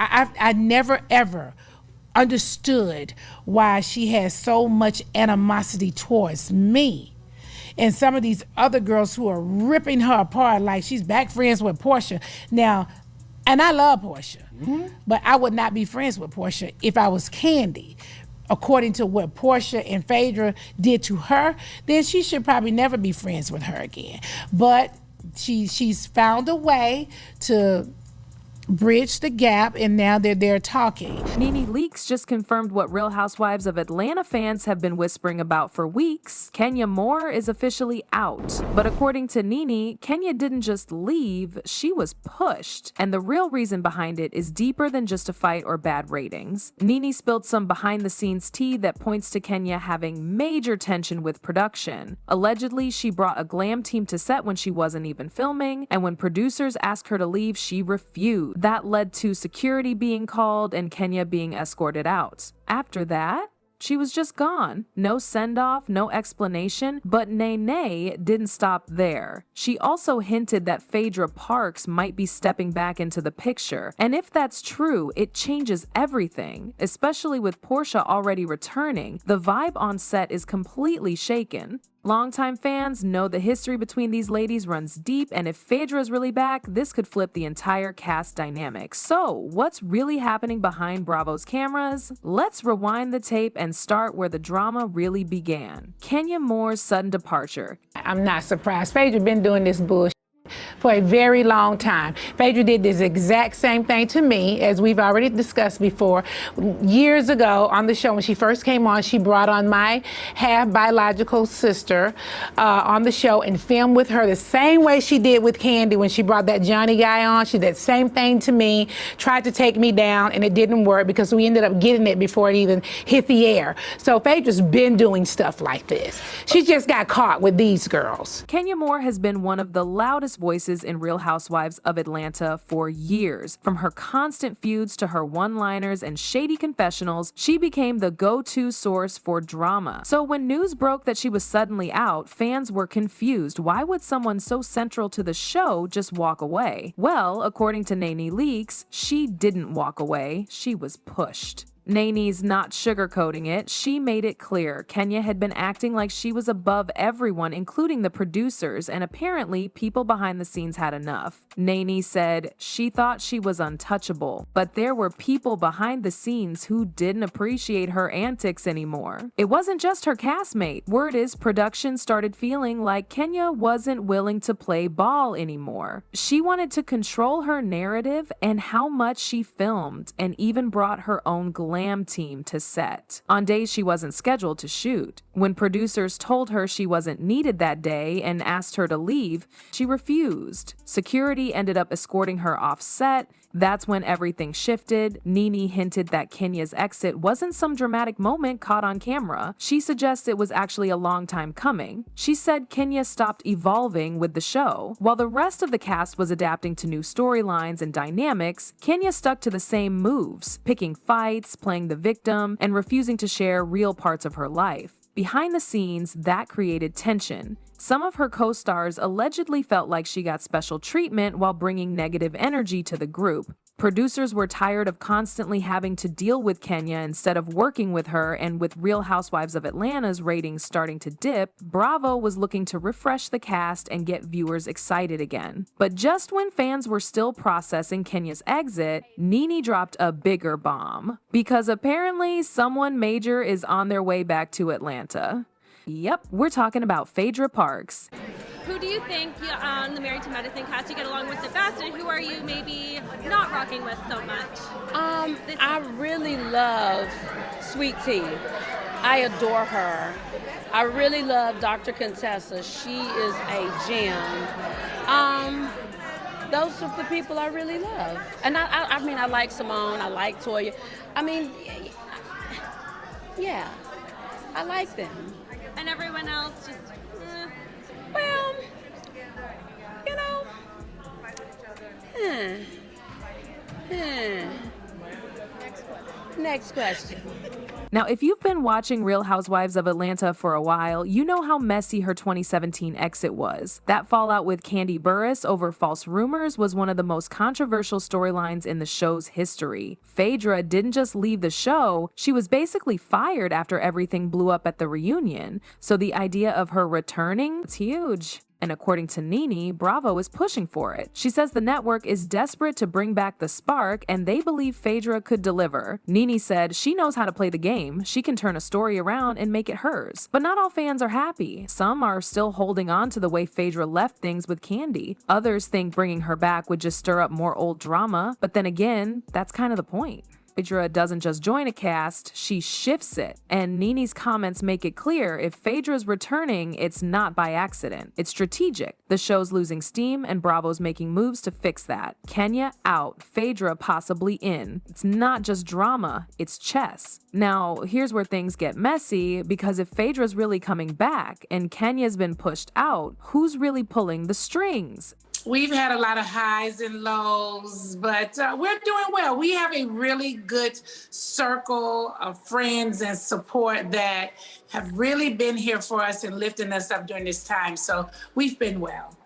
I never ever understood why she has so much animosity towards me. And some of these other girls who are ripping her apart, like she's back friends with Portia. Now, and I love Portia, but I would not be friends with Portia if I was Candy. According to what Portia and Phaedra did to her, then she should probably never be friends with her again. But she's found a way to bridge the gap, and now they're talking. Nene Leakes just confirmed what Real Housewives of Atlanta fans have been whispering about for weeks. Kenya Moore is officially out. But according to Nene, Kenya didn't just leave, she was pushed. And the real reason behind it is deeper than just a fight or bad ratings. Nene spilled some behind-the-scenes tea that points to Kenya having major tension with production. Allegedly, she brought a glam team to set when she wasn't even filming, and when producers asked her to leave, she refused. That led to security being called and Kenya being escorted out. After that, she was just gone. No send-off, no explanation, but Nene didn't stop there. She also hinted that Phaedra Parks might be stepping back into the picture. And if that's true, it changes everything, especially with Portia already returning. The vibe on set is completely shaken. Longtime fans know the history between these ladies runs deep, and if Phaedra is really back, this could flip the entire cast dynamic. So, what's really happening behind Bravo's cameras? Let's rewind the tape and start where the drama really began. Kenya Moore's sudden departure. I'm not surprised. Phaedra been doing this bullshit for a very long time. Phaedra did this exact same thing to me, as we've already discussed before. Years ago on the show, when she first came on, she brought on my half-biological sister on the show and filmed with her the same way she did with Candy when she brought that Johnny guy on. She did the same thing to me, tried to take me down, and it didn't work because we ended up getting it before it even hit the air. So Phaedra's been doing stuff like this. She just got caught with these girls. Kenya Moore has been one of the loudest voices in Real Housewives of Atlanta for years. From her constant feuds to her one-liners and shady confessionals, she became the go-to source for drama. So when news broke that she was suddenly out, fans were confused. Why would someone so central to the show just walk away? Well, according to Nene Leakes, she didn't walk away, she was pushed. Nene's not sugarcoating it. She made it clear Kenya had been acting like she was above everyone, including the producers, and apparently people behind the scenes had enough. Nene said she thought she was untouchable, but there were people behind the scenes who didn't appreciate her antics anymore. It wasn't just her castmate. Word is production started feeling like Kenya wasn't willing to play ball anymore. She wanted to control her narrative and how much she filmed, and even brought her own glam team to set on days she wasn't scheduled to shoot. When producers told her she wasn't needed that day and asked her to leave, she refused. Security ended up escorting her off set. That's when everything shifted. Nene hinted that Kenya's exit wasn't some dramatic moment caught on camera. She suggests it was actually a long time coming. She said Kenya stopped evolving with the show. While the rest of the cast was adapting to new storylines and dynamics, Kenya stuck to the same moves, picking fights, playing the victim, and refusing to share real parts of her life. Behind the scenes, that created tension. Some of her co-stars allegedly felt like she got special treatment while bringing negative energy to the group. Producers were tired of constantly having to deal with Kenya instead of working with her, and with Real Housewives of Atlanta's ratings starting to dip, Bravo was looking to refresh the cast and get viewers excited again. But just when fans were still processing Kenya's exit, Nene dropped a bigger bomb. Because apparently someone major is on their way back to Atlanta. Yep, we're talking about Phaedra Parks. Who do you think on the Married to Medicine cast you get along with the best, and who are you maybe not rocking with so much? I really love Sweet Tea. I adore her. I really love Dr. Contessa. She is a gem. Those are the people I really love. And I mean, I like Simone, I like Toya. I mean, yeah, I like them. And everyone else just, well, you know, Next question. Now, if you've been watching Real Housewives of Atlanta for a while, you know how messy her 2017 exit was. That fallout with Kandi Burruss over false rumors was one of the most controversial storylines in the show's history. Phaedra didn't just leave the show, she was basically fired after everything blew up at the reunion. So the idea of her returning, it's huge. And according to Nene, Bravo is pushing for it. She says the network is desperate to bring back the spark and they believe Phaedra could deliver. Nene said she knows how to play the game. She can turn a story around and make it hers. But not all fans are happy. Some are still holding on to the way Phaedra left things with Kandi. Others think bringing her back would just stir up more old drama. But then again, that's kind of the point. Phaedra doesn't just join a cast, she shifts it. And Nene's comments make it clear if Phaedra's returning, it's not by accident. It's strategic. The show's losing steam and Bravo's making moves to fix that. Kenya out, Phaedra possibly in. It's not just drama, it's chess. Now, here's where things get messy, because if Phaedra's really coming back and Kenya's been pushed out, who's really pulling the strings? We've had a lot of highs and lows, but we're doing well. We have a really good circle of friends and support that have really been here for us and lifting us up during this time. So we've been well.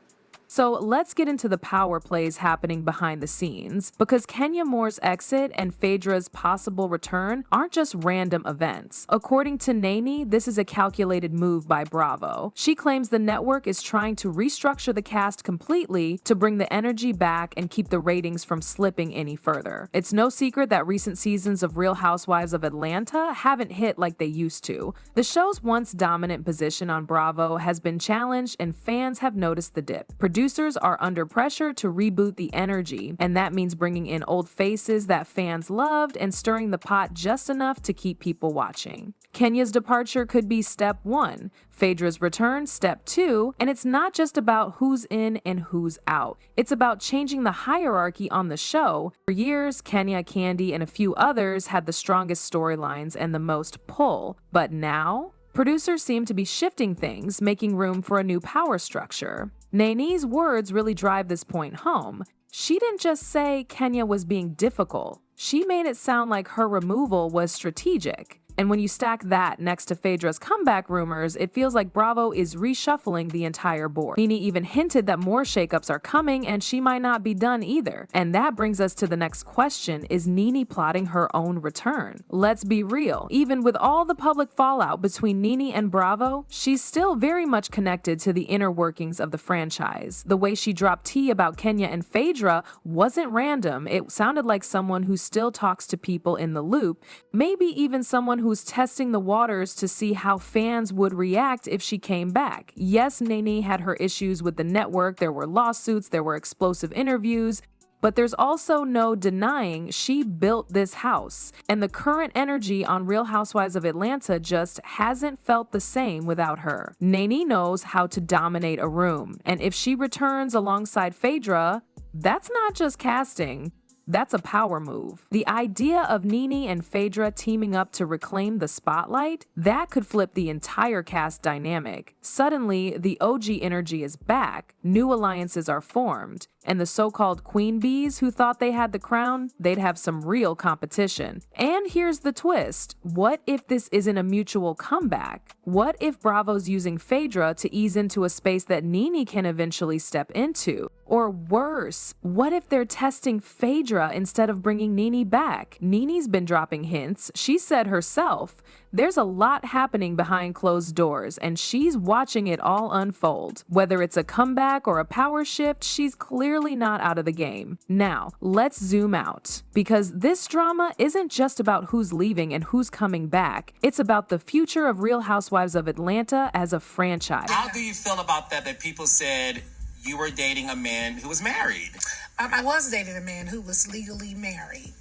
So let's get into the power plays happening behind the scenes, because Kenya Moore's exit and Phaedra's possible return aren't just random events. According to Nene, this is a calculated move by Bravo. She claims the network is trying to restructure the cast completely to bring the energy back and keep the ratings from slipping any further. It's no secret that recent seasons of Real Housewives of Atlanta haven't hit like they used to. The show's once dominant position on Bravo has been challenged and fans have noticed the dip. Producers are under pressure to reboot the energy, and that means bringing in old faces that fans loved and stirring the pot just enough to keep people watching. Kenya's departure could be step 1, Phaedra's return step 2, and it's not just about who's in and who's out. It's about changing the hierarchy on the show. For years, Kenya, Kandi, and a few others had the strongest storylines and the most pull, but now producers seem to be shifting things, making room for a new power structure. Nene's words really drive this point home. She didn't just say Kenya was being difficult. She made it sound like her removal was strategic. And when you stack that next to Phaedra's comeback rumors, it feels like Bravo is reshuffling the entire board. Nene even hinted that more shakeups are coming and she might not be done either. And that brings us to the next question, is Nene plotting her own return? Let's be real, even with all the public fallout between Nene and Bravo, she's still very much connected to the inner workings of the franchise. The way she dropped tea about Kenya and Phaedra wasn't random. It sounded like someone who still talks to people in the loop, maybe even someone who's testing the waters to see how fans would react if she came back. Yes, Nene had her issues with the network, there were lawsuits, there were explosive interviews, but there's also no denying she built this house. And the current energy on Real Housewives of Atlanta just hasn't felt the same without her. Nene knows how to dominate a room, and if she returns alongside Phaedra, that's not just casting. That's a power move. The idea of Nene and Phaedra teaming up to reclaim the spotlight, that could flip the entire cast dynamic. Suddenly, the OG energy is back, new alliances are formed, and the so-called queen bees who thought they had the crown, they'd have some real competition. And here's the twist. What if this isn't a mutual comeback? What if Bravo's using Phaedra to ease into a space that Nene can eventually step into? Or worse, what if they're testing Phaedra instead of bringing Nene back? Nene's been dropping hints. She said herself, there's a lot happening behind closed doors, and she's watching it all unfold. Whether it's a comeback or a power shift, she's clearly not out of the game. Now, let's zoom out, because this drama isn't just about who's leaving and who's coming back. It's about the future of Real Housewives of Atlanta as a franchise. How do you feel about that people said you were dating a man who was married? I was dating a man who was legally married,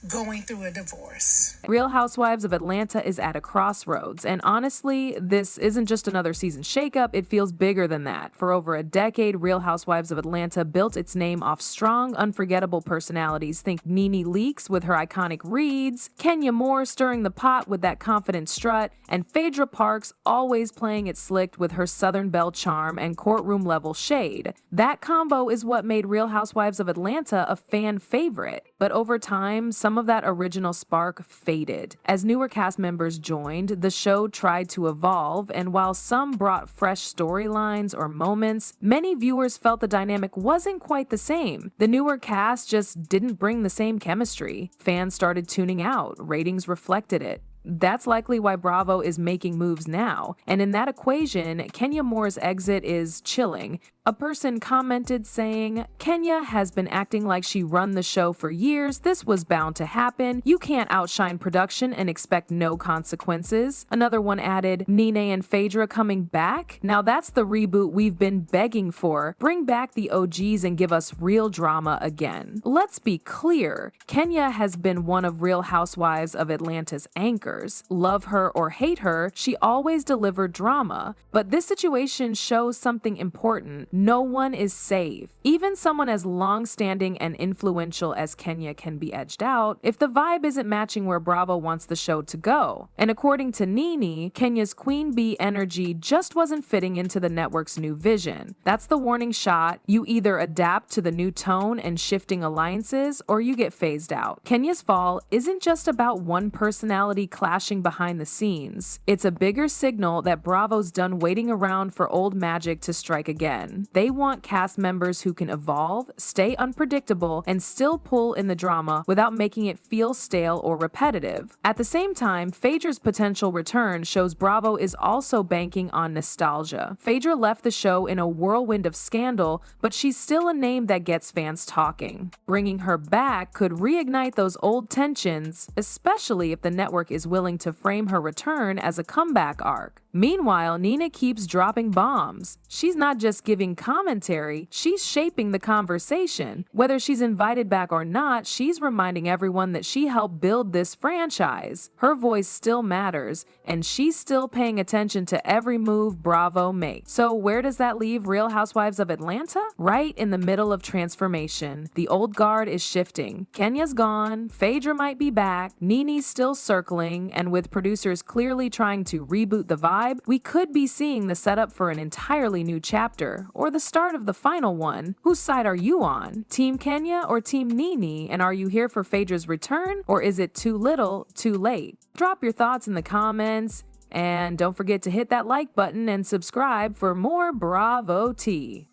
going through a divorce. Real Housewives of Atlanta is at a crossroads, and honestly, this isn't just another season shakeup, it feels bigger than that. For over a decade, Real Housewives of Atlanta built its name off strong, unforgettable personalities. Think Nene Leakes with her iconic reads, Kenya Moore stirring the pot with that confident strut, and Phaedra Parks always playing it slick with her Southern Belle charm and courtroom-level shade. That combo is what made Real Housewives of Atlanta a fan favorite. But over time, some some of that original spark faded. As newer cast members joined, the show tried to evolve, and while some brought fresh storylines or moments, many viewers felt the dynamic wasn't quite the same. The newer cast just didn't bring the same chemistry. Fans started tuning out, ratings reflected it. That's likely why Bravo is making moves now. And in that equation, Kenya Moore's exit is chilling. A person commented saying, "Kenya has been acting like she run the show for years. This was bound to happen. You can't outshine production and expect no consequences." Another one added, "Nene and Phaedra coming back? Now that's the reboot we've been begging for. Bring back the OGs and give us real drama again." Let's be clear, Kenya has been one of Real Housewives of Atlanta's anchors. Love her or hate her, she always delivered drama. But this situation shows something important. No one is safe. Even someone as long-standing and influential as Kenya can be edged out if the vibe isn't matching where Bravo wants the show to go. And according to Nene, Kenya's queen bee energy just wasn't fitting into the network's new vision. That's the warning shot. You either adapt to the new tone and shifting alliances, or you get phased out. Kenya's fall isn't just about one personality clashing behind the scenes. It's a bigger signal that Bravo's done waiting around for old magic to strike again. They want cast members who can evolve, stay unpredictable, and still pull in the drama without making it feel stale or repetitive. At the same time, Phaedra's potential return shows Bravo is also banking on nostalgia. Phaedra left the show in a whirlwind of scandal, but she's still a name that gets fans talking. Bringing her back could reignite those old tensions, especially if the network is willing to frame her return as a comeback arc. Meanwhile, Nene keeps dropping bombs. She's not just giving commentary, she's shaping the conversation. Whether she's invited back or not, she's reminding everyone that she helped build this franchise. Her voice still matters, and she's still paying attention to every move Bravo makes. So where does that leave Real Housewives of Atlanta? Right in the middle of transformation. The old guard is shifting. Kenya's gone, Phaedra might be back, Nene's still circling, and with producers clearly trying to reboot the vibe, we could be seeing the setup for an entirely new chapter, or the start of the final one. Whose side are you on? Team Kenya or Team Nene? And are you here for Phaedra's return, or is it too little, too late? Drop your thoughts in the comments, and don't forget to hit that like button and subscribe for more Bravo tea.